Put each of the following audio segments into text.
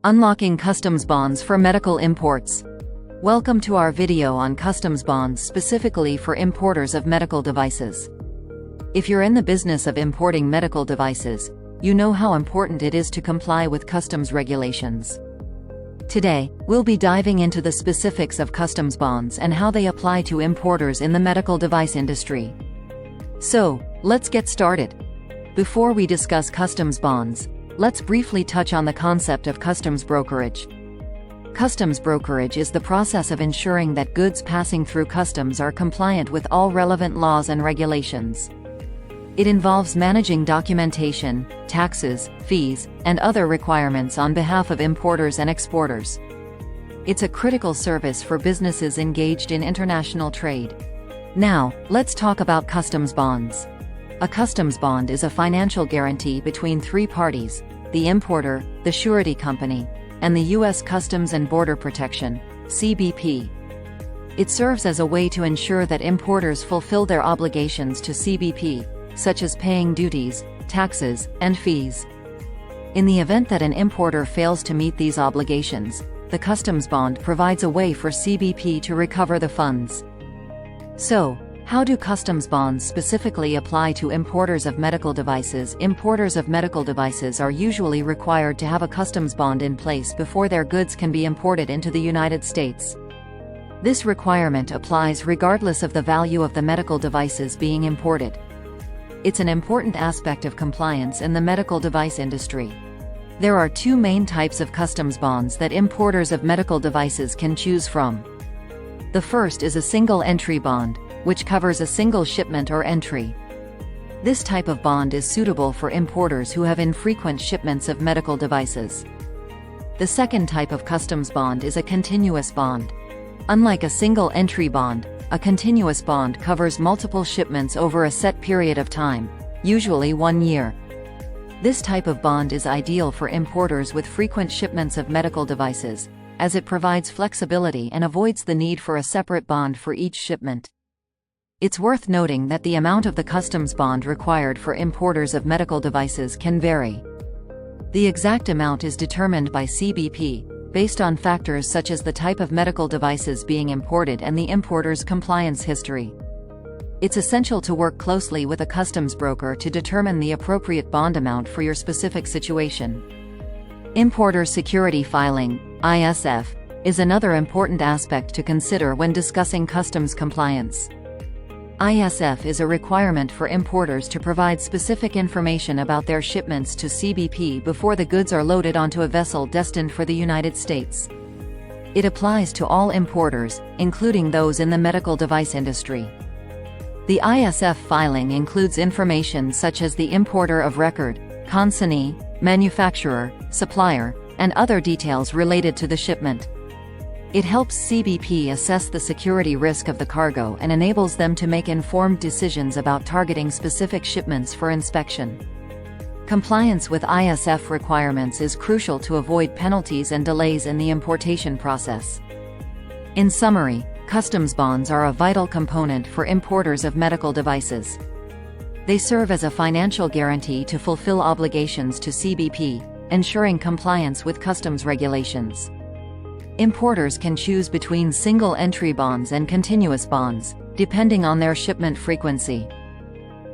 Unlocking customs bonds for medical imports. Welcome to our video on customs bonds specifically for importers of medical devices. If you're in the business of importing medical devices, you know how important it is to comply with customs regulations. Today, we'll be diving into the specifics of customs bonds and how they apply to importers in the medical device industry. So, let's get started. Before we discuss customs bonds, let's briefly touch on the concept of customs brokerage. Customs brokerage is the process of ensuring that goods passing through customs are compliant with all relevant laws and regulations. It involves managing documentation, taxes, fees, and other requirements on behalf of importers and exporters. It's a critical service for businesses engaged in international trade. Now, let's talk about customs bonds. A customs bond is a financial guarantee between three parties: the importer, the surety company, and the U.S. Customs and Border Protection (CBP). It serves as a way to ensure that importers fulfill their obligations to CBP, such as paying duties, taxes, and fees. In the event that an importer fails to meet these obligations, the customs bond provides a way for CBP to recover the funds. So, how do customs bonds specifically apply to importers of medical devices? Importers of medical devices are usually required to have a customs bond in place before their goods can be imported into the United States. This requirement applies regardless of the value of the medical devices being imported. It's an important aspect of compliance in the medical device industry. There are two main types of customs bonds that importers of medical devices can choose from. The first is a single entry bond, which covers a single shipment or entry. This type of bond is suitable for importers who have infrequent shipments of medical devices. The second type of customs bond is a continuous bond. Unlike a single entry bond, a continuous bond covers multiple shipments over a set period of time, usually 1 year. This type of bond is ideal for importers with frequent shipments of medical devices, as it provides flexibility and avoids the need for a separate bond for each shipment. It's worth noting that the amount of the customs bond required for importers of medical devices can vary. The exact amount is determined by CBP, based on factors such as the type of medical devices being imported and the importer's compliance history. It's essential to work closely with a customs broker to determine the appropriate bond amount for your specific situation. Importer security filing, ISF, is another important aspect to consider when discussing customs compliance. ISF is a requirement for importers to provide specific information about their shipments to CBP before the goods are loaded onto a vessel destined for the United States. It applies to all importers, including those in the medical device industry. The ISF filing includes information such as the importer of record, consignee, manufacturer, supplier, and other details related to the shipment. It helps CBP assess the security risk of the cargo and enables them to make informed decisions about targeting specific shipments for inspection. Compliance with ISF requirements is crucial to avoid penalties and delays in the importation process. In summary, customs bonds are a vital component for importers of medical devices. They serve as a financial guarantee to fulfill obligations to CBP, ensuring compliance with customs regulations. Importers can choose between single-entry bonds and continuous bonds, depending on their shipment frequency.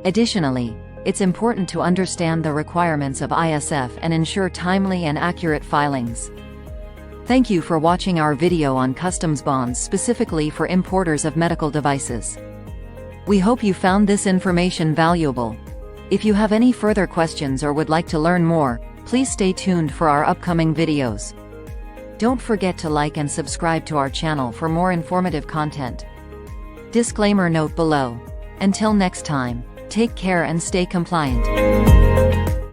Additionally, it's important to understand the requirements of ISF and ensure timely and accurate filings. Thank you for watching our video on customs bonds specifically for importers of medical devices. We hope you found this information valuable. If you have any further questions or would like to learn more, please stay tuned for our upcoming videos. Don't forget to like and subscribe to our channel for more informative content. Disclaimer note below. Until next time, take care and stay compliant.